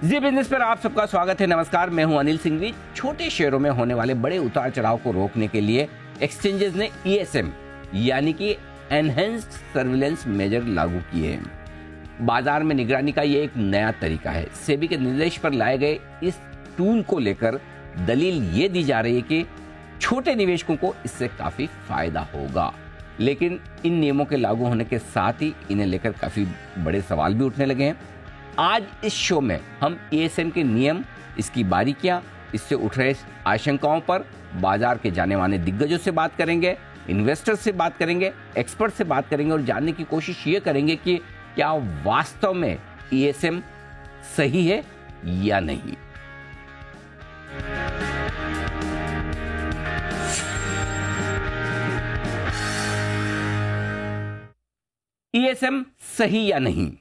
जी business पर आप सबका स्वागत है। नमस्कार, मैं हूं अनिल सिंघवी। छोटे शेयरों में होने वाले बड़े उतार चढ़ाव को रोकने के लिए एक्सचेंजेस ने ESM यानी कि एनहेंस्ड सर्विलेंस मेजर लागू किए हैं। बाजार में निगरानी का ये एक नया तरीका है। सेबी के निर्देश पर लाए गए इस टूल को लेकर दलील ये दी जा रही है कि छोटे निवेशकों को इससे काफी फायदा होगा, लेकिन इन नियमों के लागू होने के साथ ही इन्हें लेकर काफी बड़े सवाल भी उठने लगे हैं। आज इस शो में हम ESM के नियम, इसकी बारीकियां, इससे उठ रहे आशंकाओं पर बाजार के जाने माने दिग्गजों से बात करेंगे, इन्वेस्टर्स से बात करेंगे, एक्सपर्ट से बात करेंगे और जानने की कोशिश ये करेंगे कि क्या वास्तव में ESM सही है या नहीं। ESM सही या नहीं,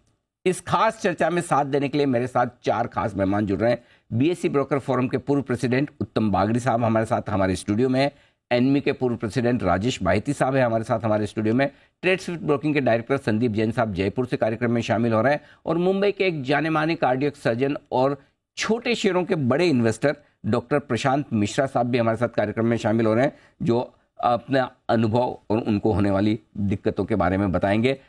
इस खास चर्चा में साथ देने के लिए मेरे साथ चार खास मेहमान जुड़ रहे हैं। BSE ब्रोकर फोरम के पूर्व प्रेसिडेंट उत्तम बागड़ी साहब हमारे साथ हमारे स्टूडियो में है। एनमी के पूर्व प्रेसिडेंट राजेश बाहिती साहब है हमारे साथ हमारे स्टूडियो में। ट्रेड स्विफ्ट ब्रोकिंग के डायरेक्टर संदीप जैन साहब जयपुर से कार्यक्रम में शामिल हो रहे हैं। और मुंबई के एक जाने माने कार्डियक सर्जन और छोटे शेयरों के बड़े इन्वेस्टर डॉक्टर प्रशांत मिश्रा साहब भी हमारे साथ कार्यक्रम में शामिल हो रहे हैं, जो अपना अनुभव और उनको होने वाली दिक्कतों के बारे में बताएंगे।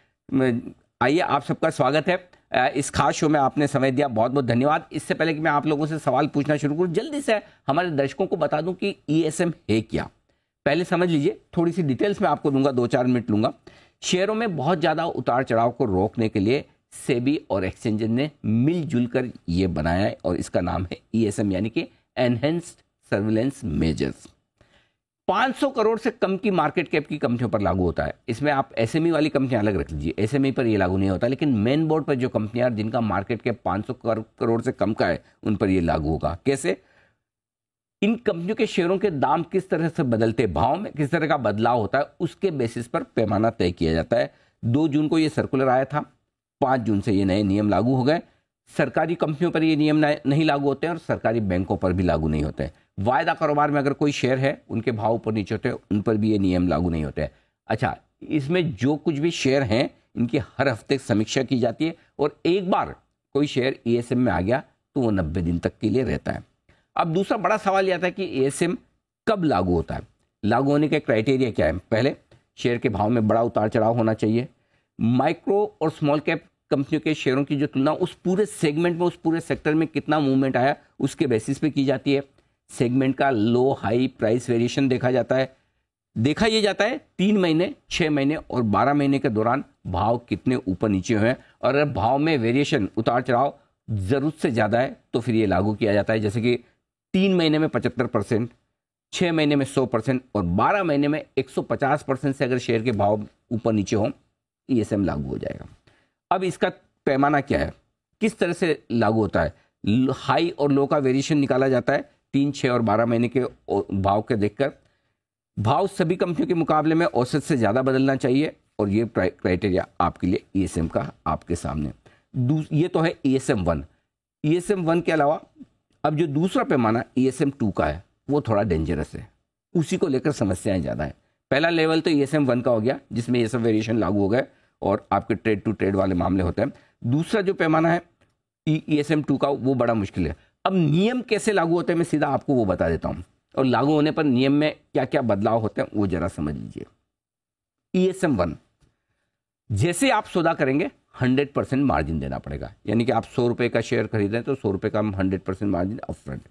आइए, आप सबका स्वागत है इस खास शो में। आपने समय दिया, बहुत बहुत धन्यवाद। इससे पहले कि मैं आप लोगों से सवाल पूछना शुरू करूं, जल्दी से हमारे दर्शकों को बता दूं कि ESM है क्या। पहले समझ लीजिए, थोड़ी सी डिटेल्स में आपको दूंगा, 2-4 मिनट लूंगा। शेयरों में बहुत ज्यादा उतार चढ़ाव को रोकने के लिए सेबी और एक्सचेंज ने मिलजुल कर ये बनाया है और इसका नाम है ESM यानी कि एनहेंस्ड सर्विलेंस मेजर्स। 500 करोड़ से कम की मार्केट कैप की कंपनियों पर लागू होता है। इसमें आप SME वाली कंपनियां अलग रख लीजिए, SME पर ये लागू नहीं होता, लेकिन मेन बोर्ड पर जो कंपनियां जिनका मार्केट कैप 500 करोड़ से कम का है, उन पर ये लागू होगा। कैसे? इन कंपनियों के शेयरों के दाम किस तरह से बदलते, भाव में किस तरह का बदलाव होता है, उसके बेसिस पर पैमाना तय किया जाता है। 2 जून को ये सर्कुलर आया था, 5 जून से ये नए नियम लागू हो गए। सरकारी कंपनियों पर ये नियम नहीं लागू होते हैं और सरकारी बैंकों पर भी लागू नहीं होते हैं। वायदा कारोबार में अगर कोई शेयर है, उनके भाव ऊपर नीचे होते हैं, उन पर भी ये नियम लागू नहीं होते हैं। अच्छा, इसमें जो कुछ भी शेयर हैं, इनकी हर हफ्ते समीक्षा की जाती है और एक बार कोई शेयर ESM में आ गया तो वो 90 दिन तक के लिए रहता है। अब दूसरा बड़ा सवाल यह आता है कि ESM कब लागू होता है, लागू होने के क्राइटेरिया क्या है। पहले, शेयर के भाव में बड़ा उतार चढ़ाव होना चाहिए। माइक्रो और स्मॉल कैप कंपनियों के शेयरों की जो तुलना उस पूरे सेगमेंट में, उस पूरे सेक्टर में कितना मूवमेंट आया, उसके बेसिस पे की जाती है। सेगमेंट का लो हाई प्राइस वेरिएशन देखा जाता है। देखा यह जाता है 3 महीने, 6 महीने और 12 महीने के दौरान भाव कितने ऊपर नीचे हुए हैं, और अगर भाव में वेरिएशन, उतार चढ़ाव जरूरत से ज्यादा है तो फिर ये लागू किया जाता है। जैसे कि 3 महीने में 75%, 6 महीने में 100% और 12 महीने में 150% से अगर शेयर के भाव ऊपर नीचे हो, ESM लागू हो जाएगा। अब इसका पैमाना क्या है, किस तरह से लागू होता है? हाई और लो का वेरिएशन निकाला जाता है 3, 6 और 12 महीने के भाव के देखकर। भाव सभी कंपनियों के मुकाबले में औसत से ज्यादा बदलना चाहिए और ये क्राइटेरिया आपके लिए ESM का आपके सामने। ये तो है ESM 1। ESM 1 के अलावा अब जो दूसरा पैमाना ESM 2 का है, वो थोड़ा डेंजरस है, उसी को लेकर समस्याएं ज्यादा है। पहला लेवल तो ESM 1 का हो गया, जिसमें ये सब वेरिएशन लागू हो गए और आपके ट्रेड टू ट्रेड वाले मामले होते हैं। दूसरा जो पैमाना है ESM 2 का, वो बड़ा मुश्किल है। अब नियम कैसे लागू होते हैं, मैं सीधा आपको वो बता देता हूं, और लागू होने पर नियम में क्या क्या बदलाव होते हैं वो जरा समझ लीजिए। ESM 1, जैसे आप सौदा करेंगे 100% मार्जिन देना पड़ेगा, यानी कि आप 100 रुपए का शेयर खरीदें तो 100 रुपए का 100% margin upfront.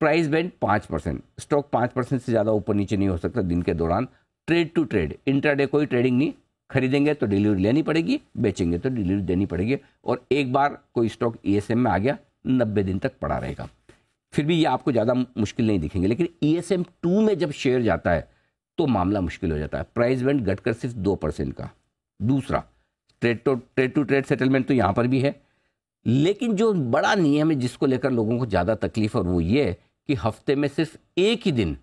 Price band 5%, stock 5% से ज्यादा ऊपर नीचे नहीं हो सकता दिन के दौरान। ट्रेड टू ट्रेड, इंट्राडे कोई ट्रेडिंग नहीं, खरीदेंगे तो डिलीवरी लेनी पड़ेगी, बेचेंगे तो डिलीवरी देनी पड़ेगी। और एक बार कोई स्टॉक ESM में आ गया, 90 दिन तक पड़ा रहेगा। फिर भी ये आपको ज़्यादा मुश्किल नहीं दिखेंगे, लेकिन ESM 2 में जब शेयर जाता है तो मामला मुश्किल हो जाता है। प्राइस बैंड घटकर सिर्फ 2% का। दूसरा, ट्रेड टू ट्रेड सेटलमेंट तो यहाँ पर भी है, लेकिन जो बड़ा नियम है जिसको लेकर लोगों को ज़्यादा तकलीफ, और वो ये है कि हफ्ते में सिर्फ एक ही दिन,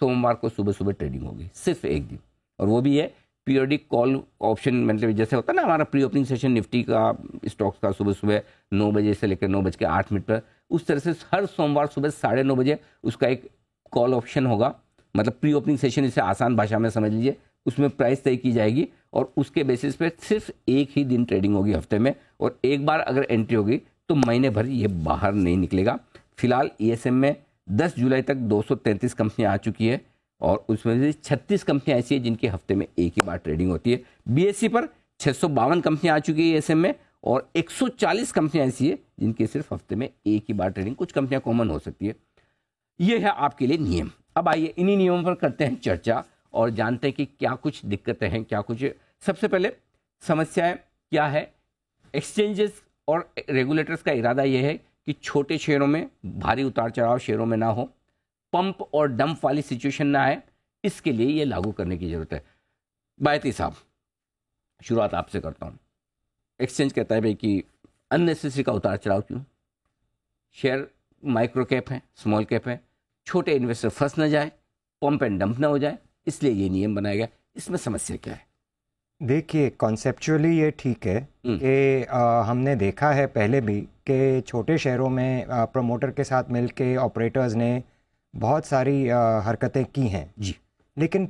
सोमवार को सुबह सुबह ट्रेडिंग होगी, सिर्फ एक दिन, और वो भी है पीरियडिक कॉल ऑप्शन। मतलब जैसे होता है ना हमारा प्री ओपनिंग सेशन निफ्टी का, स्टॉक्स का, सुबह सुबह 9 बजे से लेकर 9:08 पर, उस तरह से हर सोमवार सुबह 9:30 बजे उसका एक कॉल ऑप्शन होगा। मतलब प्री ओपनिंग सेशन, इसे आसान भाषा में समझ लीजिए, उसमें प्राइस तय की जाएगी और उसके बेसिस पे सिर्फ एक ही दिन ट्रेडिंग होगी हफ्ते में, और एक बार अगर एंट्री होगी तो महीने भर ये बाहर नहीं निकलेगा। फिलहाल ईएसएम में 10 जुलाई तक 233 कंपनियां आ चुकी है और उसमें से 36 कंपनियां ऐसी है जिनकी हफ्ते में एक ही बार ट्रेडिंग होती है। बीएसई पर 652 कंपनियां आ चुकी है ईएसएम में और 140 कंपनियां ऐसी है जिनकी सिर्फ हफ्ते में एक ही बार ट्रेडिंग, कुछ कंपनियां कॉमन हो सकती है। ये है आपके लिए नियम। अब आइए इन्हीं नियमों पर करते हैं चर्चा और जानते हैं कि क्या कुछ दिक्कतें हैं, क्या कुछ। सबसे पहले समस्याएं क्या है। एक्सचेंजेस और रेगुलेटर्स का इरादा यह है कि छोटे शेयरों में भारी उतार चढ़ाव शेयरों में ना हो, पंप और डंप वाली सिचुएशन ना आए, इसके लिए ये लागू करने की जरूरत है। बायती साहब, शुरुआत आपसे करता हूँ। एक्सचेंज कहता है भाई कि अननेसेसरी का उतार चढ़ाव क्यों? शेयर माइक्रो कैप है, स्मॉल कैप है, छोटे इन्वेस्टर फंस ना जाए, पंप एंड डंप ना हो जाए, इसलिए ये नियम बनाया गया। इसमें समस्या क्या है? देखिए, कॉन्सेप्चुअली ये ठीक है कि हमने देखा है पहले भी कि छोटे शहरों में प्रमोटर के साथ मिलके ऑपरेटर्स ने बहुत सारी हरकतें की हैं जी। लेकिन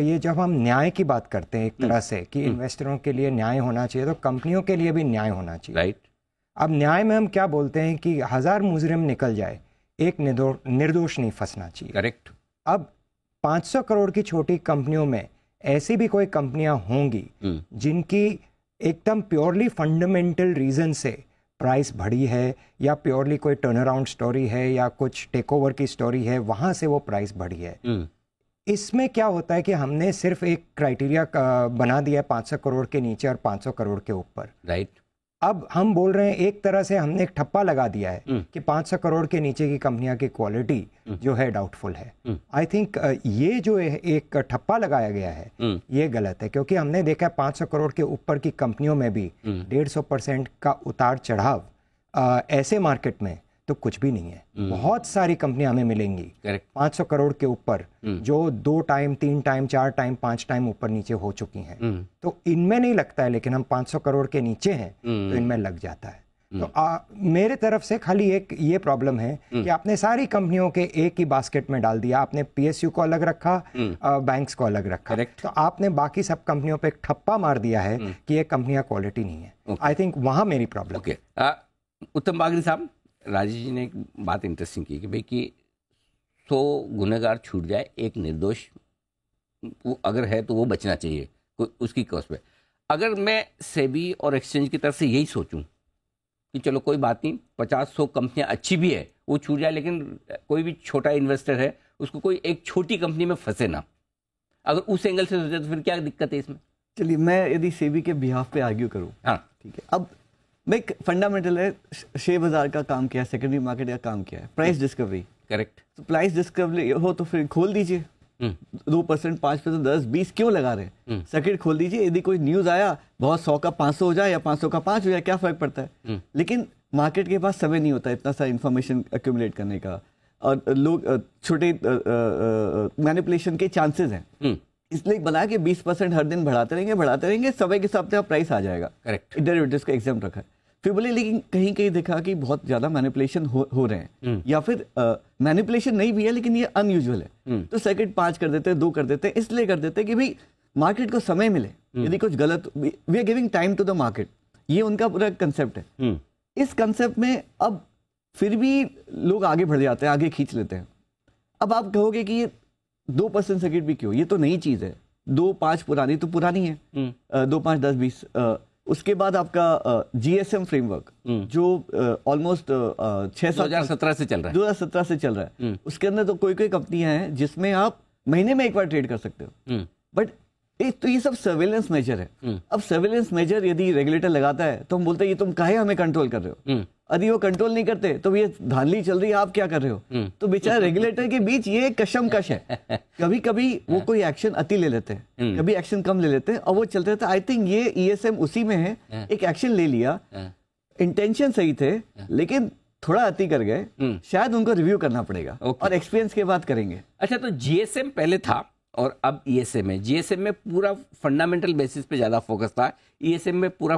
ये जब हम न्याय की बात करते हैं एक तरह से कि इन्वेस्टरों के लिए न्याय होना चाहिए, तो कंपनियों के लिए भी न्याय होना चाहिए। राइट। अब न्याय में हम क्या बोलते हैं कि 1000 मुजरिम निकल जाए, एक निर्दोष नहीं फंसना चाहिए। करेक्ट। अब 500 करोड़ की छोटी कंपनियों में ऐसी भी कोई कंपनियां होंगी जिनकी एकदम प्योरली फंडामेंटल रीजन से प्राइस बढ़ी है, या प्योरली कोई टर्न अराउंड स्टोरी है, या कुछ टेक ओवर की स्टोरी है, वहां से वो प्राइस बढ़ी है। इसमें क्या होता है कि हमने सिर्फ एक क्राइटेरिया बना दिया है 500 करोड़ के नीचे और 500 करोड़ के ऊपर। राइट। अब हम बोल रहे हैं एक तरह से हमने एक ठप्पा लगा दिया है कि 500 करोड़ के नीचे की कंपनियां की क्वालिटी जो है डाउटफुल है। आई थिंक ये जो एक ठप्पा लगाया गया है ये गलत है, क्योंकि हमने देखा है 500 करोड़ के ऊपर की कंपनियों में भी 150% का उतार चढ़ाव ऐसे मार्केट में तो कुछ भी नहीं है। बहुत सारी कंपनियां हमें मिलेंगी 500 करोड़ के ऊपर जो 2 टाइम 3 टाइम 4 टाइम 5 टाइम ऊपर नीचे हो चुकी हैं, तो इनमें नहीं लगता है, लेकिन हम 500 करोड़ के नीचे हैं तो इनमें लग जाता है। तो मेरे तरफ से खाली एक ये प्रॉब्लम है कि आपने सारी कंपनियों के एक ही बास्केट में डाल दिया। आपने पीएसयू को अलग रखा, बैंक्स को अलग रखा, तो आपने बाकी सब कंपनियों पे एक ठप्पा मार दिया है कि ये कंपनियां क्वालिटी नहीं है। आई थिंक वहां मेरी प्रॉब्लम है। उत्तम बागड़ी साहब, राजेश जी ने एक बात इंटरेस्टिंग की कि भाई कि 100 गुनहगार छूट जाए, एक निर्दोष वो अगर है तो वो बचना चाहिए उसकी कॉस्ट पे। अगर मैं सेबी और एक्सचेंज की तरफ से यही सोचूं कि चलो कोई बात नहीं, 50-100 कंपनियां अच्छी भी है वो छूट जाए, लेकिन कोई भी छोटा इन्वेस्टर है उसको कोई एक छोटी कंपनी में फंसे ना, अगर उस एंगल से सोचे तो फिर क्या दिक्कत है इसमें? चलिए, मैं यदि सेबी के बिहाफ पे आर्ग्यू करूं, हाँ ठीक है। अब मैं फंडामेंटल है, शेयर बाजार का काम क्या है, सेकेंडरी मार्केट का काम क्या है, प्राइस डिस्कवरी। करेक्ट। तो प्राइस डिस्कवरी हो तो फिर खोल दीजिए, 2%, 5%, 10, 20 क्यों लगा रहे हैं? सर्किट खोल दीजिए, यदि कोई न्यूज आया बहुत 100 का 500 हो जाए या 500 का 5 हो जाए, क्या फर्क पड़ता है? लेकिन मार्केट के पास समय नहीं होता इतना सा इंफॉर्मेशन एक्यूमुलेट करने का, और लोग छोटे मैनिपुलेशन के चांसेस हैं, इसलिए बनाया कि 20% हर दिन बढ़ाते रहेंगे, समय के साथ प्राइस आ जाएगा। करेक्ट। डेरिवेटिव्स का एग्जाम रखा है। फिर बोले लेकिन कहीं कहीं देखा कि बहुत ज्यादा मैनिपुलेशन हो रहे हैं, या फिर मैनिपुलेशन नहीं भी है लेकिन ये अनयूजुअल है, तो सेकंड 5 कर देते हैं, 2 कर देते हैं, इसलिए कर देते हैं कि भाई मार्केट को समय मिले, यदि कुछ गलत, we are giving time to the market, ये उनका पूरा कंसेप्ट है। इस कंसेप्ट में अब फिर भी लोग आगे बढ़ जाते हैं, आगे खींच लेते हैं। अब आप कहोगे कि ये 2% सर्किट भी क्यों, ये तो नई चीज है, 2-5 पुरानी तो पुरानी है, 2-5 10 20। उसके बाद आपका जीएसएम फ्रेमवर्क जो ऑलमोस्ट 2017 से चल रहा है, 2017 से चल रहा है, उसके अंदर तो कोई कोई कंपनियां हैं जिसमें आप महीने में एक बार ट्रेड कर सकते हो, बट तो ये सब सर्वेलेंस मेजर है। अब सर्वेलेंस मेजर यदि रेगुलेटर लगाता है तो हम बोलते हैं ये तुम काहे हमें कंट्रोल कर रहे हो, यदि वो कंट्रोल नहीं करते तो ये धांधली चल रही है, आप क्या कर रहे हो? तो बेचारा रेगुलेटर के बीच ये कशमकश है, कभी कभी वो कोई एक्शन अति ले लेते हैं, कभी एक्शन कम ले लेते हैं, और वो चलते रहते हैं। आई थिंक ये ईएसएम उसी में है, एक एक्शन ले लिया, इंटेंशन सही थे लेकिन थोड़ा अति कर गए, शायद उनको रिव्यू करना पड़ेगा और एक्सपीरियंस के बाद करेंगे। अच्छा, तो जीएसएम पहले था और अब ईएसएम है। जीएसएम में पूरा फंडामेंटल बेसिस पे ज्यादा फोकस था, ईएसएम में पूरा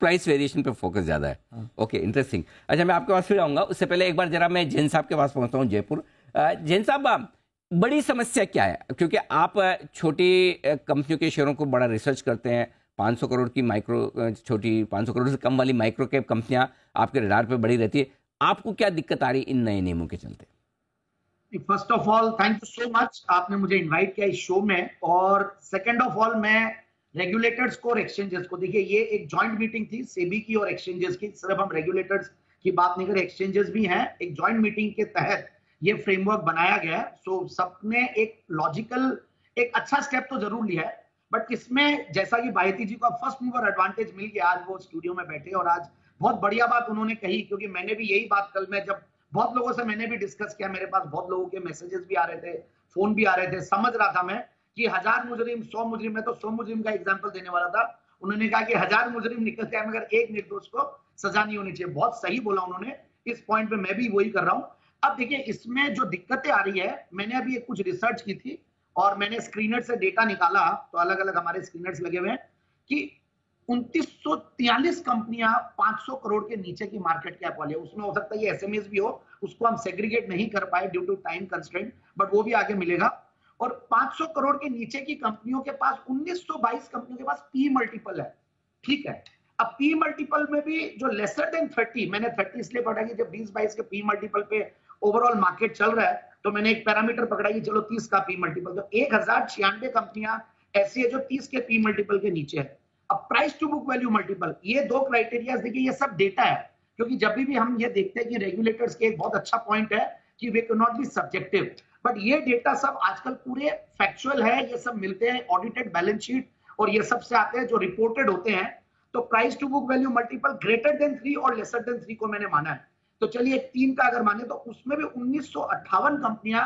प्राइस वेरिएशन पे फोकस ज्यादा है। Okay, interesting. अच्छा, मैं आपके पास फिर आऊंगा, उससे पहले एक बार जरा मैं जैन साहब के पास पहुंचता हूं, जयपुर। जैन साहब, बड़ी समस्या क्या है? क्योंकि आप छोटी कंपनियों के शेयरों को बड़ा रिसर्च करते हैं, 500 करोड़ की छोटी 500 करोड़ से कम वाली माइक्रो कैप कंपनियां आपके रडार पे बड़ी रहती है। आपको क्या दिक्कत आ रही इन नए नियमों के चलते? First of all thank you so much, आपने मुझे इनवाइट किया इस शो में। और सेकंड ऑफ ऑल, मैं रेगुलेटर्स को और एक्सचेंजेस को, देखिए ये एक जॉइंट मीटिंग थी सेबी की और एक्सचेंजेस की, सिर्फ हम रेगुलेटर्स की बात नहीं करें, एक्सचेंजेस भी हैं। एक जॉइंट मीटिंग के तहत ये फ्रेमवर्क बनाया गया है। सो सबने एक लॉजिकल, एक अच्छा स्टेप तो जरूर लिया है, बट इसमें जैसा कि बायती जी को फर्स्ट मूवर एडवांटेज मिल गया, आज वो स्टूडियो में बैठे और आज बहुत बढ़िया बात उन्होंने कही, क्योंकि मैंने भी यही बात कल में जब बहुत लोगों से मैंने भी डिस्कस किया, मेरे पास बहुत लोगों के मैसेजेस भी आ रहे थे, फोन भी आ रहे थे, समझ रहा था मैं कि 1000 मुजरिम 100 मुजरिम, मैं तो 100 मुजरिम का एग्जांपल देने वाला था। उन्होंने कहा कि 1000 मुजरिम निकल जाए मगर एक निर्दोष को सजा नहीं होनी चाहिए। बहुत सही बोला उन्होंने, इस पॉइंट पे मैं भी वही कर रहा हूं। अब देखिए इसमें जो दिक्कतें आ रही है, मैंने अभी एक कुछ रिसर्च की थी और मैंने स्क्रीनर से डेटा निकाला, तो अलग अलग हमारे स्क्रीनर्स लगे हुए हैं कि 2943 कंपनियां 500 करोड़ के नीचे की मार्केट कैप वाली है। उसमें हो सकता है ये एसएमएस भी हो, उसको हम सेग्रीगेट नहीं कर पाए due to time constraint, but वो भी आगे मिलेगा। और 500 करोड़ के नीचे की कंपनियों के पास 1922 कंपनियों के पास पी मल्टीपल है, ठीक है। अब पी मल्टीपल में भी जो लेसर देन 30, मैंने 30 इसलिए पढ़ा कि जब 20-22 के पी मल्टीपल पे ओवरऑल मार्केट चल रहा है, तो मैंने एक पैरामीटर पकड़ा कि चलो 30 का पी मल्टीपल, तो 1096 कंपनियां ऐसी है जो 30 के पी मल्टीपल के नीचे है। अब price to book value multiple, ये दो क्राइटेरिया, देखिए ये सब डेटा है, क्योंकि जब भी हम ये देखते हैं कि रेगुलेटर्स के एक बहुत अच्छा पॉइंट है कि we can not be subjective, but ये डेटा सब आजकल पूरे फैक्चुअल है, ये सब मिलते हैं ऑडिटेड बैलेंस शीट और ये सब से आते हैं जो रिपोर्टेड होते हैं। तो price to book value multiple greater than 3 और लेसर देन 3 को मैंने माना है। तो चलिए 3 का अगर माने तो उसमें भी 1958 कंपनियां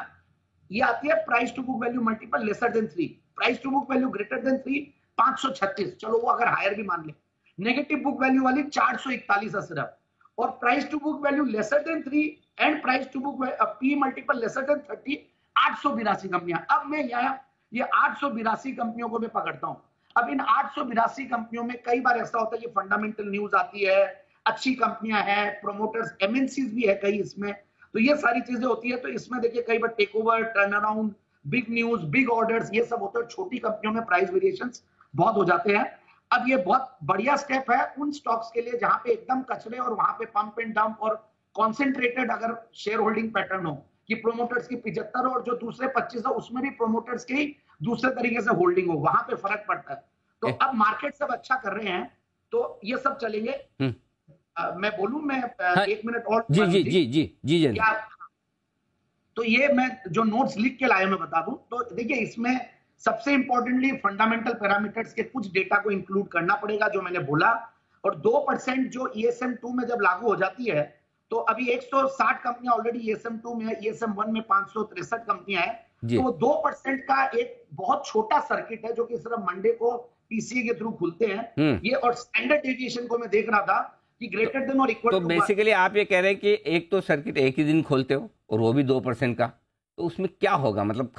ये आती है price to book value multiple lesser than 3, price to book value greater than 3 536, चलो वो अगर हायर भी मान ले। नेगेटिव बुक वैल्यू वाली 441 है सिर्फ, और price to book value lesser than 3 and price to book P multiple lesser than 30 882 कंपनियां। अब मैं यहाँ ये 882 कंपनियों को मैं पकड़ता हूं। अब इन 882 कंपनियों में कई बार ऐसा होता है कि फंडामेंटल न्यूज आती है, अच्छी कंपनियां हैं, प्रोमोटर्स एमएनसीज भी है कई इसमें, तो ये सारी चीजें होती है। तो इसमें देखिए कई बार take over, turn around, big news, big orders, ये सब होते हैं। छोटी कंपनियों में प्राइस वेरिएशंस बहुत हो जाते हैं। अब ये बहुत बढ़िया स्टेप है उन स्टॉक्स के लिए जहां पे एकदम कचरे और वहां पे पंप एंड डंप और कॉन्सेंट्रेटेड अगर शेयर होल्डिंग पैटर्न हो कि प्रोमोटर्स की 75 और जो दूसरे 25 है उसमें भी प्रोमोटर्स की दूसरे तरीके से होल्डिंग हो, वहां पे फर्क पड़ता है। तो अब मार्केट सब अच्छा कर रहे हैं तो ये सब चलेंगे। मैं बोलूं, मैं हाँ, 1 मिनट और जी जी जी जी जी जी क्या, तो ये मैं जो नोट्स लिख के लाया मैं बता दूं। तो देखिए इसमें सबसे इंपॉर्टेंटली फंडामेंटल पैरामीटर्स के कुछ डेटा को इंक्लूड करना पड़ेगा जो मैंने बोला, और 2% जो ESM 2 में जब लागू हो जाती है, तो अभी 160 कंपनियां ऑलरेडी ESM 2 में है, ESM 1 में 563 कंपनियां हैं, तो 2% का एक बहुत छोटा सर्किट है जो कि सिर्फ मंडे को पीसीए के थ्रू खुलते हैं ये। और स्टैंडर्ड डेविएशन को मैं देख रहा था कि ग्रेटर देन और इक्वल तो बेसिकली आप ये कह रहे हैं कि एक तो सर्किट एक ही दिन खोलते हो और वो भी 2% का, तो उसमें क्या होगा, मतलब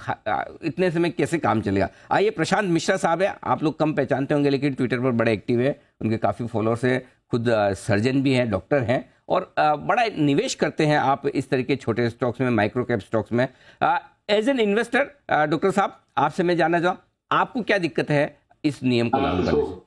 इतने समय कैसे काम चलेगा? आइए, प्रशांत मिश्रा साहब है, आप लोग कम पहचानते होंगे लेकिन ट्विटर पर बड़े एक्टिव है, उनके काफ़ी फॉलोअर्स है, खुद सर्जन भी हैं, डॉक्टर हैं और बड़ा निवेश करते हैं आप इस तरह के छोटे स्टॉक्स में, माइक्रो कैप स्टॉक्स में। एज एन इन्वेस्टर डॉक्टर साहब, आपसे मैं जानना चाहूँ आपको क्या दिक्कत है इस नियम को लागू करने से?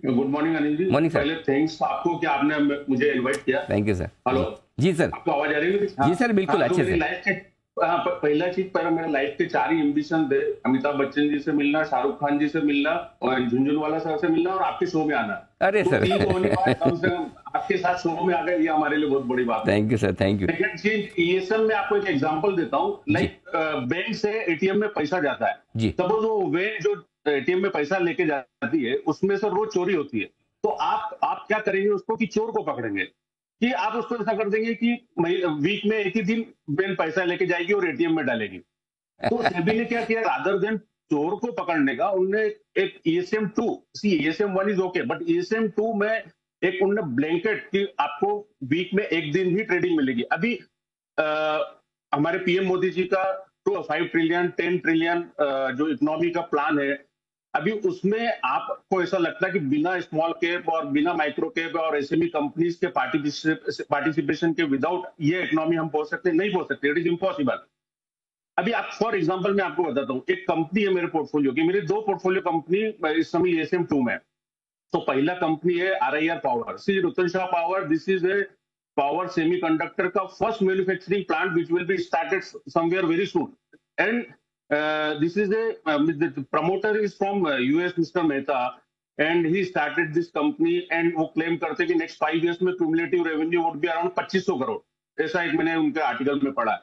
Good morning Anil ji. Morning sir. पहले थैंक्स आपको कि आपने मुझे इनवाइट किया। Thank you sir. हेलो जी सर, आपको आवाज आ रही है? जी सर, बिल्कुल अच्छे से। पहला चीज, पहले मेरे लाइफ के 4 ही एम्बिशन थे, अमिताभ बच्चन जी से मिलना, शाहरुख खान जी से मिलना और झुनझुनवाला सर से मिलना और आपके शो में आना। अरे तो सर, होने के बाद कम से कम आपके साथ शो में आ गए, ये हमारे लिए बहुत बड़ी बात है। Thank you sir, thank you. Second चीज, ESM में आपको एक एग्जांपल देता हूँ। लाइक बैंक से एटीएम में पैसा जाता है जी, सपोज वो वैन जो एटीएम में पैसा लेके जाती है उसमें से रोज चोरी होती है, तो आप क्या करेंगे उसको कि चोर को पकड़ेंगे, कि आप उसको ऐसा कर देंगे कि वीक में एक ही दिन वैन पैसा लेके जाएगी और एटीएम में डालेगी। तो सेबी ने क्या किया, रादर देन चोर को पकड़ने का, उनने एक ESM 2, ESM 1 is okay, but ESM 2 में एक उनने ब्लैंकेट कि आपको वीक में एक दिन ही ट्रेडिंग मिलेगी। अभी हमारे पीएम मोदी जी का 5 ट्रिलियन 10 ट्रिलियन जो इकोनॉमी का प्लान है, अभी उसमें आपको ऐसा लगता है कि बिना स्मॉल कैप और बिना माइक्रो कैप और एसएमई कंपनीज के पार्टिसिपेशन के विदाउट ये इकोनॉमी हम पहुंच सकते नहीं पहुंच सकते, इट इज इम्पॉसिबल। अभी आप फॉर एग्जांपल मैं आपको बताता हूं, एक कंपनी है मेरे पोर्टफोलियो की, मेरे 2 पोर्टफोलियो कंपनी इस समय ESM 2 में। तो पहला कंपनी है RIR power, Ratan Shah power, this is a power semiconductor का first manufacturing plant which will be started somewhere very soon. And this is the promoter is from US, Mr. Mehta, and he started this company and वो claim करते हैं कि next 5 years में cumulative revenue would be around 2500 crore. ऐसा एक मैंने उनके article में पढ़ा.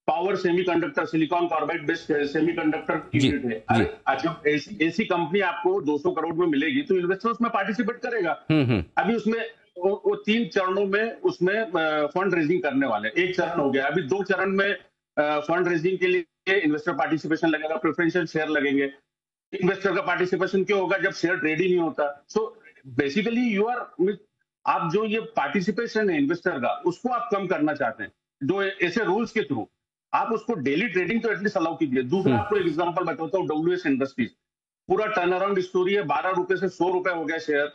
Power semiconductor, silicon carbide based semiconductor unit है. जब ऐसी कंपनी आपको 200 करोड़ में मिलेगी तो इन्वेस्टर उसमें पार्टिसिपेट करेगा. अभी उसमें वो 3 चरणों में उसमें फंड रेजिंग करने वाले. एक चरण हो गया, अभी 2 चरण में फंड रेजिंग के लिए इन्वेस्टर पार्टिसिपेशन लगेगा, प्रेफरेंशियल शेयर लगेंगे. इन्वेस्टर का पार्टिसिपेशन क्यों होगा जब शेयर ट्रेड ही नहीं होता. सो बेसिकली आप जो ये पार्टिसिपेशन है इन्वेस्टर का उसको आप कम करना चाहते हैं, जो ऐसे रूल्स के थ्रू आप उसको डेली ट्रेडिंग तो एटलीस्ट अलाउ कीजिए. दूसरा आपको एक एग्जांपल बताता हूँ, WS इंडस्ट्रीज पूरा टर्न अराउंड स्टोरी है. 12 रुपए से 100 रुपए हो गया शेयर,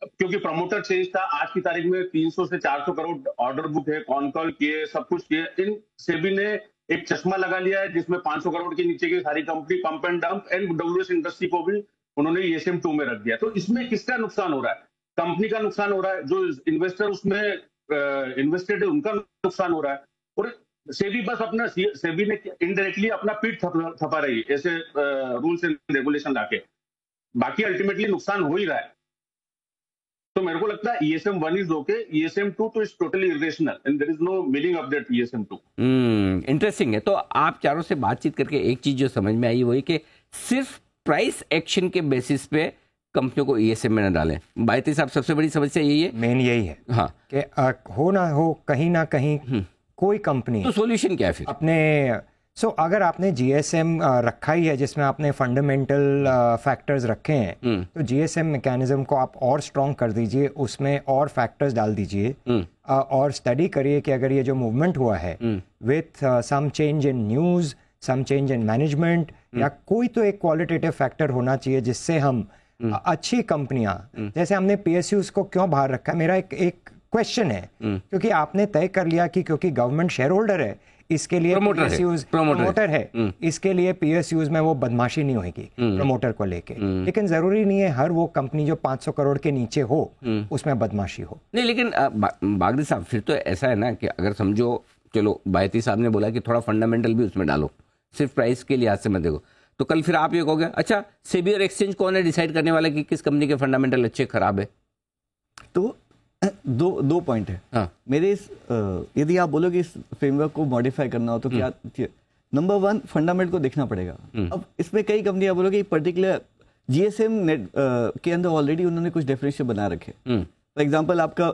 क्योंकि प्रमोटर चेंज था. आज की तारीख में 300 से 400 करोड़ ऑर्डर बुक है, कॉन कॉल किए, सब कुछ किए. इन सेबी ने एक चश्मा लगा लिया है जिसमें 500 करोड़ के नीचे की सारी company pump and dump, and WS industry को भी उन्होंने ESM 2 में रख दिया. तो इसमें किसका नुकसान हो रहा है? कंपनी का नुकसान हो रहा है, जो इन्वेस्टर उसमें इन्वेस्टेड है उनका नुकसान हो रहा है. और सेबी बस अपना सेबी ने इनडायरेक्टली अपना पीठ थपा रही है ऐसे रूल्स एंड रेगुलेशन लाके. बाकी अल्टीमेटली नुकसान हो ही रहा है. तो मेरे को लगता है ESM 1 इज ओके, ESM 2 तो is totally irrational and there is no meaning of that ESM 2. Interesting है. तो आप चारों से बातचीत करके एक चीज जो समझ में आई वही कि सिर्फ प्राइस एक्शन के बेसिस पे कंपनियों को ESM में न डालें. बायती साहब, सबसे बड़ी समस्या यही है. मेन यही है. हाँ, कि हो ना हो कहीं ना कहीं कोई कंपनी. तो सॉल्यूशन क्या है फिर? अपने अगर आपने GSM रखा ही है जिसमें आपने फंडामेंटल फैक्टर्स रखे हैं, तो GSM मैकेनिज्म को आप और स्ट्रॉन्ग कर दीजिए, उसमें और फैक्टर्स डाल दीजिए, और स्टडी करिए कि अगर ये जो मूवमेंट हुआ है with some change in news, some change in management, या कोई तो एक क्वालिटेटिव फैक्टर होना चाहिए जिससे हम अच्छी कंपनियां, जैसे हमने PSUs को क्यों बाहर रखा है, मेरा एक क्वेश्चन है. क्योंकि आपने तय कर लिया कि क्योंकि गवर्नमेंट शेयर होल्डर है, इसके लिए PSUs प्रमोटर है, इसके लिए PSUs में वो बदमाशी नहीं होगी प्रमोटर को लेके. लेकिन जरूरी नहीं है हर वो कंपनी जो 500 करोड़ के नीचे हो उसमें बदमाशी हो. नहीं, लेकिन बागड़ी साहब फिर तो ऐसा है ना कि अगर समझो, चलो बायती साहब ने बोला कि थोड़ा फंडामेंटल भी उसमें डालो, सिर्फ प्राइस के लिहाज से मत देखो, तो कल फिर आप ये कहोगे अच्छा सेबी और एक्सचेंज कौन है डिसाइड करने वाला कि किस कंपनी के फंडामेंटल अच्छे खराब है? तो दो पॉइंट है. हाँ. मेरे यदि आप बोलोगे इस फ्रेमवर्क को मॉडिफाई करना हो तो क्या, नंबर 1 फंडामेंट को देखना पड़ेगा. अब इसमें कई कंपनियां बोलोगे पर्टिकुलर GSM नेट के अंदर ऑलरेडी उन्होंने कुछ डेफिनेशन बना रखे. फॉर एग्जांपल आपका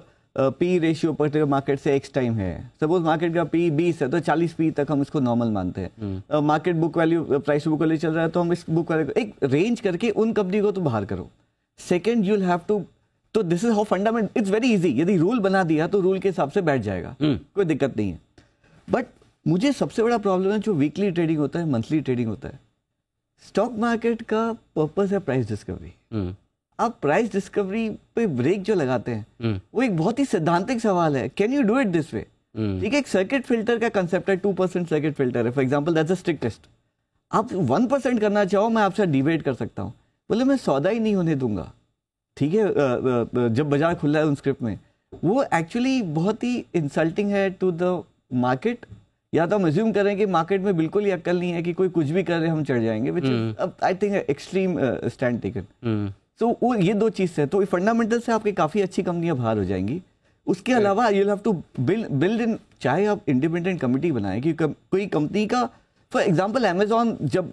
P रेशियो पर्टिकुलर मार्केट से X टाइम है. सपोज मार्केट का P 20 है तो 40 P तक हम इसको नॉर्मल मानते हैं. Market book value, price book value चल रहा है तो हम इस बुक वैल्यू एक रेंज करके उन कंपनी को तो बाहर करो. Second, you will have to, तो this is how fundament, it's very easy. यदि रूल बना दिया तो रूल के हिसाब से बैठ जाएगा, कोई दिक्कत नहीं है. बट मुझे सबसे बड़ा प्रॉब्लम है जो वीकली ट्रेडिंग होता है, मंथली ट्रेडिंग होता है. स्टॉक मार्केट का पर्पस है प्राइस डिस्कवरी. आप प्राइस डिस्कवरी पे ब्रेक जो लगाते हैं वो एक बहुत ही सैद्धांतिक सवाल है. Can you do it this way? ठीक है, एक सर्किट फिल्टर का कंसेप्ट है, 2% सर्किट फिल्टर है for example, that's a strictest. आप 1% करना चाहो, मैं आपसे डिबेट कर सकता हूँ, बोले मैं सौदा ही नहीं होने दूंगा. ठीक है, जब बाजार खुला है उन स्क्रिप्ट में, वो एक्चुअली बहुत ही इंसल्टिंग है टू द मार्केट. या तो हम अज्यूम करें कि मार्केट में बिल्कुल ही अक्ल नहीं है कि कोई कुछ भी कर रहे हम चढ़ जाएंगे, which is I think extreme stand taken. So वो ये दो चीज है. तो फंडामेंटल से आपकी काफी अच्छी कंपनियां बाहर हो जाएंगी. उसके अलावा you have to build in, चाहे आप इंडिपेंडेंट कमिटी बनाएं कि कोई कंपनी का, फॉर एग्जाम्पल अमेजॉन जब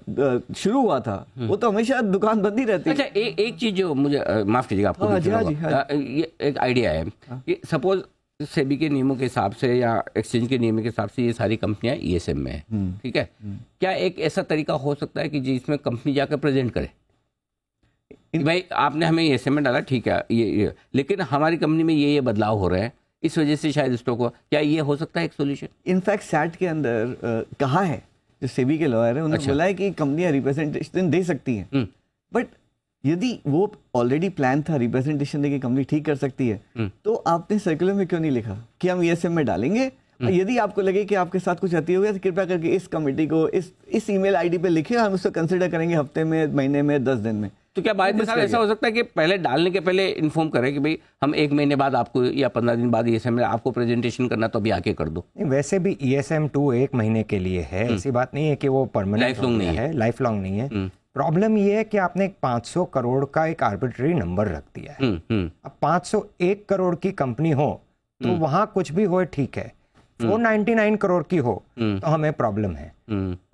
शुरू हुआ था वो तो हमेशा दुकान बंद ही रहती है. अच्छा, एक चीज जो मुझे माफ कीजिएगा आपको, ये एक आइडिया है कि सपोज सेबी के नियमों के हिसाब से या एक्सचेंज के नियमों के हिसाब से ये सारी कंपनियां ESM में है, ठीक है. क्या एक ऐसा तरीका हो सकता है कि जिसमें कंपनी जाकर प्रेजेंट करे भाई आपने हमें ESM में डाला, ठीक है, ये लेकिन हमारी कंपनी में ये बदलाव हो रहे हैं, इस वजह से शायद स्टॉक हुआ. क्या ये हो सकता है एक सोल्यूशन? इनफैक्ट सैट के अंदर कहा है, जो सेबी के लॉयर है उन्होंने बोला है कि कंपनियां रिप्रेजेंटेशन दे सकती हैं. बट यदि वो ऑलरेडी प्लान था रिप्रेजेंटेशन देके कंपनी ठीक कर सकती है, तो आपने सर्कुलर में क्यों नहीं लिखा कि हम ESM में डालेंगे? यदि आपको लगे कि आपके साथ कुछ अति हो गया तो कृपया करके इस कमेटी को इस ईमेल आईडी पे लिखे, हम उसको कंसिडर करेंगे हफ्ते में, महीने में, 10 दिन में. तो क्या बात साहब ऐसा हो सकता है कि पहले डालने के पहले इन्फॉर्म करें कि भाई हम 1 महीने बाद आपको या 15 दिन बाद ESM में आपको प्रेजेंटेशन करना तो अभी आके कर दो? वैसे भी ESM 2 1 महीने के लिए है, ऐसी बात नहीं है कि वो परमानेंट लाइफ लॉन्ग नहीं है, लाइफ लॉन्ग नहीं है। प्रॉब्लम ये है कि आपने 500 करोड़ का एक आर्बिट्री नंबर रख दिया है। अब 501 करोड़ की कंपनी हो तो वहां कुछ भी हो ठीक है, 499 करोड़ की हो तो हमें प्रॉब्लम है।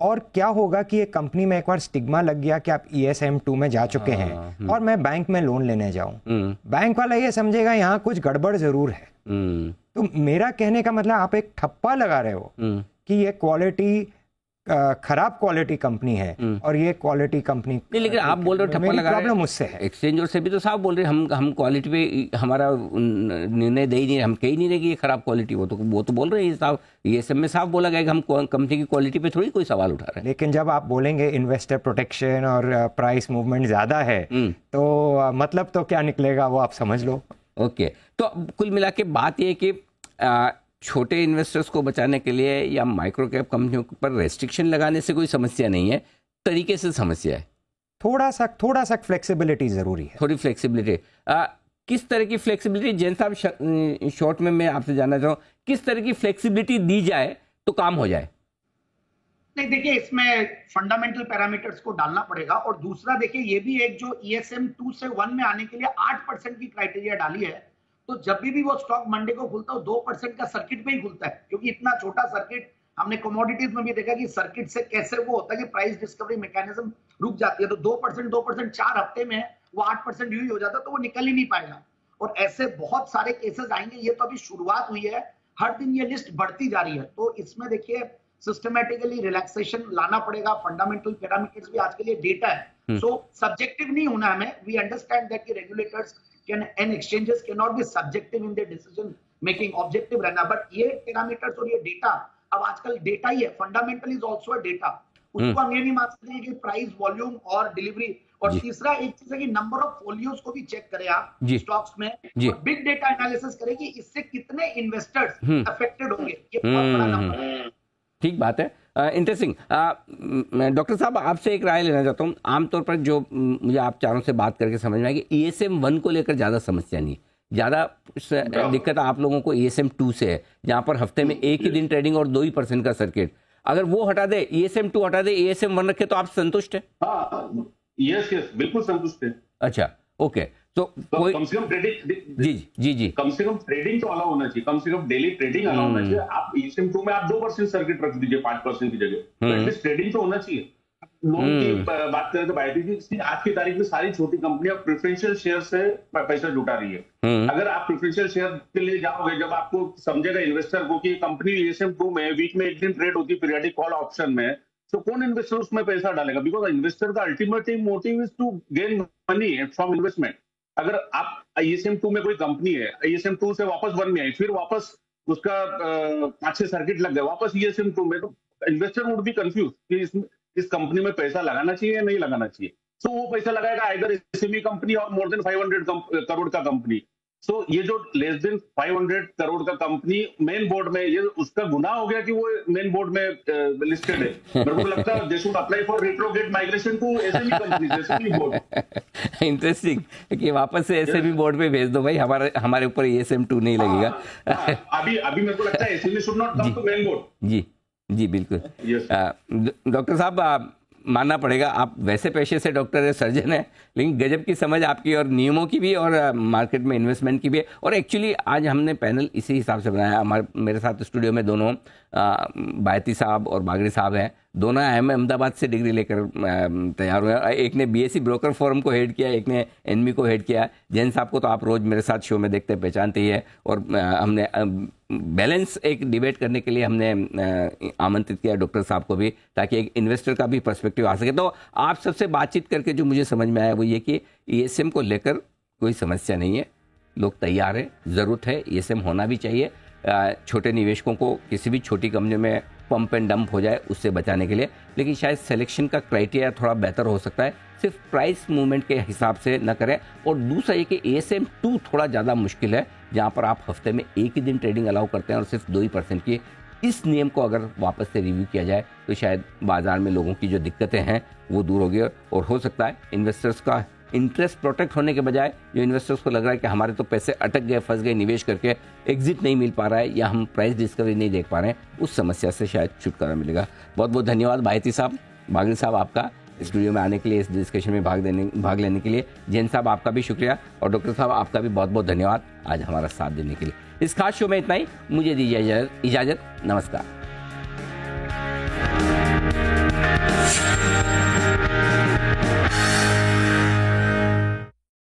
और क्या होगा कि ये कंपनी में एक बार स्टिग्मा लग गया कि आप ESM 2 में जा चुके हैं और मैं बैंक में लोन लेने जाऊं, बैंक वाला ये समझेगा यहाँ कुछ गड़बड़ जरूर है। तो मेरा कहने का मतलब आप एक ठप्पा लगा रहे हो कि ये क्वालिटी खराब क्वालिटी कंपनी है और ये क्वालिटी कंपनी नहीं, लेकिन आप बोल रहे हो ठप्पा लगा रहे हैं, प्रॉब्लम उससे है। एक्सचेंज और सेबी तो साफ बोल रहे हैं हम क्वालिटी पे हमारा निर्णय दे ही नहीं, हम कह ही नहीं रहे कि ये खराब क्वालिटी, वो तो बोल रहे हैं साफ, ये सब में साफ बोला गया कि हम कंपनी की क्वालिटी पे थोड़ी कोई सवाल उठा रहे हैं। लेकिन जब आप बोलेंगे इन्वेस्टर प्रोटेक्शन और प्राइस मूवमेंट ज्यादा है तो मतलब तो क्या निकलेगा वो आप समझ लो। ओके, तो कुल मिला के बात ये कि छोटे इन्वेस्टर्स को बचाने के लिए या माइक्रो कैप कंपनियों पर रेस्ट्रिक्शन लगाने से कोई समस्या नहीं है, तरीके से समस्या है। थोड़ा सा फ्लेक्सिबिलिटी जरूरी है, थोड़ी फ्लेक्सिबिलिटी। किस तरह की फ्लेक्सिबिलिटी, जैन साहब शॉर्ट में मैं आपसे जानना चाहूँ, किस तरह की फ्लेक्सिबिलिटी दी जाए तो काम हो जाए? नहीं, देखिए इसमें फंडामेंटल पैरामीटर्स को डालना पड़ेगा, और दूसरा देखिए ये भी एक जो ESM 2 से 1 में आने के लिए 8% की क्राइटेरिया डाली है, तो जब भी वो स्टॉक मंडे को खुलता है 2% का सर्किट पे ही खुलता है, क्योंकि इतना छोटा सर्किट हमने कमोडिटीज में भी देखा कि सर्किट से कैसे वो होता है कि प्राइस डिस्कवरी मैकेनिज्म रुक जाती है, तो 2% 4 हफ्ते में वो 8% यूं ही हो जाता है, तो वो निकल ही नहीं पाएगा। और ऐसे बहुत सारे केसेस आएंगे, ये तो अभी शुरुआत हुई है, हर दिन ये लिस्ट बढ़ती जा रही है। तो इसमें देखिए सिस्टमेटिकली रिलैक्सेशन लाना पड़ेगा, फंडामेंटल पैरामीटर्स भी आज के लिए डेटा है, सो सब्जेक्टिव नहीं होना हमें। वी अंडरस्टैंड दैट कि regulators can and exchanges can not be subjective in their decision making, objective रहना, बट ये पैरामीटर्स और ये डेटा अब आजकल डेटा ही है, fundamental is also a data, उसको हम ये नहीं मान सकते हैं कि प्राइस, वॉल्यूम और डिलीवरी। और तीसरा एक चीज है कि नंबर ऑफ फोलियोज को भी चेक करें आप स्टॉक्स में, और बिग डेटा एनालिसिस करें कि इससे कितने इन्वेस्टर्स अफेक्टेड होंगे, ये बहुत बड़ा नंबर है। ठीक बात है, इंटरेस्टिंग। डॉक्टर साहब आपसे एक राय लेना चाहता हूँ। आमतौर पर जो मुझे आप चारों से बात करके समझ में आया कि ESM 1 को लेकर ज़्यादा समस्या नहीं, ज़्यादा दिक्कत आप लोगों को ESM 2 से है, जहाँ पर हफ्ते में एक ही दिन ट्रेडिंग और 2% का सर्किट। अगर वो हटा दे, ESM 2 हटा दे, ESM 1 रखे, तो आप संतुष्ट है? यस बिल्कुल संतुष्ट है। अच्छा, ओके, तो कोई कम से कम ट्रेडिंग, जी कम से कम ट्रेडिंग तो अलाउ होना चाहिए, कम से कम डेली ट्रेडिंग अलाउ होना चाहिए। आप ESM 2 में आप 2% सर्किट रख दीजिए 5% की जगह, तो एटलीस्ट ट्रेडिंग तो होना चाहिए। लोन की बात करें तो बायोटेक आज की तारीख में सारी छोटी कंपनियां प्रेफरेंशियल शेयर से पैसा जुटा रही है। अगर आप प्रेफरेंशियल शेयर के लिए जाओगे, जब आपको समझेगा इन्वेस्टर को कि कंपनी ESM 2 में वीक में एक दिन ट्रेड होती है पीरियडिक कॉल ऑप्शन में, तो कौन इन्वेस्टर उसमें पैसा डालेगा? बिकॉज इन्वेस्टर का ultimate motive is to gain money from investment. अगर आप ESM 2 में कोई कंपनी है, ESM 2 से वापस 1 में आई, फिर वापस उसका 5-6 सर्किट लग गए वापस ESM 2 में, तो इन्वेस्टर वुड बी कंफ्यूज कि इस कंपनी में पैसा लगाना चाहिए या नहीं लगाना चाहिए। सो वो पैसा लगाएगा आइदर SME कंपनी और मोर देन 500 करोड़ का कंपनी। सो ये जो लेस देन 500 करोड़ का कंपनी मेन बोर्ड में, ये उसका गुनाह हो गया कि वो मेन बोर्ड में लिस्टेड है। मेरे को लगता है they should apply for retrograde migration to SME company, SME board. Interesting कि वापस से SME बोर्ड पे भेज दो भाई, हमारे ऊपर ESM 2 नहीं लगेगा। अभी मेरे को लगता है SME should not come to main board. जी बिल्कुल। डॉक्टर साहब मानना पड़ेगा, आप वैसे पेशे से डॉक्टर है, सर्जन है, लेकिन गजब की समझ आपकी, और नियमों की भी और मार्केट में इन्वेस्टमेंट की भी है। और एक्चुअली आज हमने पैनल इसी हिसाब से बनाया। मेरे साथ स्टूडियो में दोनों बायती साहब और बागड़ी साहब हैं, दोनों अहमदाबाद से डिग्री लेकर तैयार हुए हैं। एक ने BSE ब्रोकर फोरम को हेड किया, एक ने NME को हेड किया। जैन साहब को तो आप रोज मेरे साथ शो में देखते पहचानते ही है, और हमने बैलेंस एक डिबेट करने के लिए हमने आमंत्रित किया डॉक्टर साहब को भी, ताकि एक इन्वेस्टर का भी पर्सपेक्टिव आ सके। तो आप सबसे बातचीत करके जो मुझे समझ में आया वो ये कि ESM को लेकर कोई समस्या नहीं है, लोग तैयार है, ज़रूरत है, ESM होना भी चाहिए। छोटे निवेशकों को किसी भी छोटी कंपनियों में पंप एंड डंप हो जाए उससे बचाने के लिए, लेकिन शायद सिलेक्शन का क्राइटेरिया थोड़ा बेहतर हो सकता है, सिर्फ प्राइस मूवमेंट के हिसाब से न करें। और दूसरा ये कि ESM 2 थोड़ा ज़्यादा मुश्किल है, जहाँ पर आप हफ्ते में एक ही दिन ट्रेडिंग अलाउ करते हैं और सिर्फ 2% की। इस नियम को अगर वापस से रिव्यू किया जाए तो शायद बाजार में लोगों की जो दिक्कतें हैं वो दूर होगी, और हो सकता है इन्वेस्टर्स का इंटरेस्ट प्रोटेक्ट होने के बजाय जो इन्वेस्टर्स को लग रहा है कि हमारे तो पैसे अटक गए, फंस गए, निवेश करके एग्जिट नहीं मिल पा रहा है या हम प्राइस डिस्कवरी नहीं देख पा रहे हैं, उस समस्या से शायद छुटकारा मिलेगा। बहुत बहुत धन्यवाद बाहेती साहब, बागड़ी साहब आपका स्टूडियो में आने के लिए, इस डिस्कशन में भाग लेने के लिए। जैन साहब आपका भी शुक्रिया और डॉक्टर साहब आपका भी बहुत बहुत धन्यवाद आज हमारा साथ देने के लिए। इस खास शो में इतना ही, मुझे दीजिए इजाजत। नमस्कार।